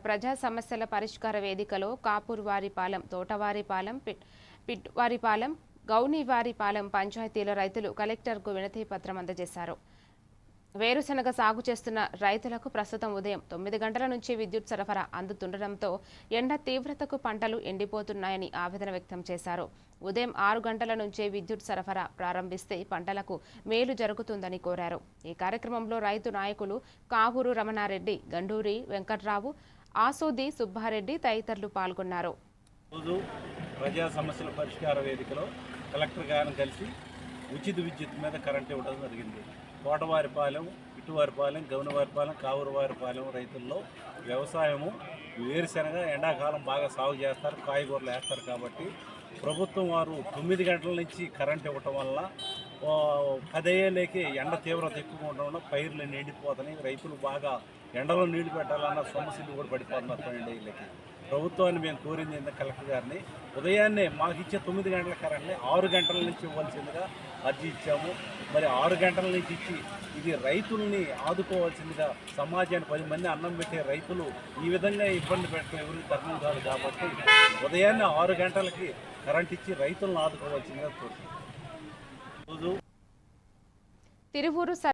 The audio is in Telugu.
ప్రజా సమస్యల పరిష్కార వేదికలో కాపూర్వారిపాలెం, తోటవారిపాలెం, పిట్వారిపాలెం, గౌనివారిపాలెం పంచాయతీల రైతులు కలెక్టర్కు వినతి పత్రం అందజేశారు. వేరుశనగ సాగు చేస్తున్న రైతులకు ప్రస్తుతం ఉదయం 9 గంటల నుంచి విద్యుత్ సరఫరా అందుతుండటంతో ఎండ తీవ్రతకు పంటలు ఎండిపోతున్నాయని ఆవేదన వ్యక్తం చేశారు. ఉదయం 6 గంటల నుంచే విద్యుత్ సరఫరా ప్రారంభిస్తే పంటలకు మేలు జరుగుతుందని కోరారు. ఈ కార్యక్రమంలో రైతు నాయకులు కావూరు రమణారెడ్డి, గండూరి వెంకట్రావు, ఆసూది సుబ్బారెడ్డి తదితరులు పాల్గొన్నారు. ప్రజా సమస్యల పరిష్కార వేదికలో కలెక్టర్ గారిని కలిసి ఉచిత విద్యుత్ మీద కరెంట్ ఇవ్వడం జరిగింది. తోటవారిపాలెం, పిట్టువారిపాలెం, గౌనవారిపాలెం, కావూరువారిపాలెం రైతుల్లో వ్యవసాయము వేరుశనగ ఎండాకాలం బాగా సాగు చేస్తారు, కాయగూరలు వేస్తారు. కాబట్టి ప్రభుత్వం వారు 9 గంటల నుంచి కరెంట్ ఇవ్వటం వల్ల 10 అయ్యేలేకి ఎండ తీవ్రత ఎక్కువగా ఉండడం వల్ల పైర్లు ఎండిపోతున్నాయి. రైతులు బాగా ఎండలో నీళ్లు పెట్టాలన్న సమస్యలు కూడా పడిపోతున్నారు 12 అయ్యేలకి. ప్రభుత్వాన్ని మేము కోరింది ఏంటంటే కలెక్టర్ గారిని ఉదయాన్నే మాకు ఇచ్చే 9 గంటల కరెంట్ని 6 గంటల నుంచి ఇవ్వాల్సిందిగా అర్జీ ఇచ్చాము. మరి 6 గంటల నుంచి ఇచ్చి ఇది రైతుల్ని ఆదుకోవాల్సిందిగా, సమాజాన్ని 10 మంది అన్నం పెట్టే రైతులు ఈ విధంగా ఇబ్బంది పెట్టడం ఎవరికి ధర్మం కాదు. కాబట్టి ఉదయాన్నే 6 గంటలకి కరెంట్ ఇచ్చి రైతులను ఆదుకోవాల్సిందిగా కోరుతున్నాం. తిరువూరు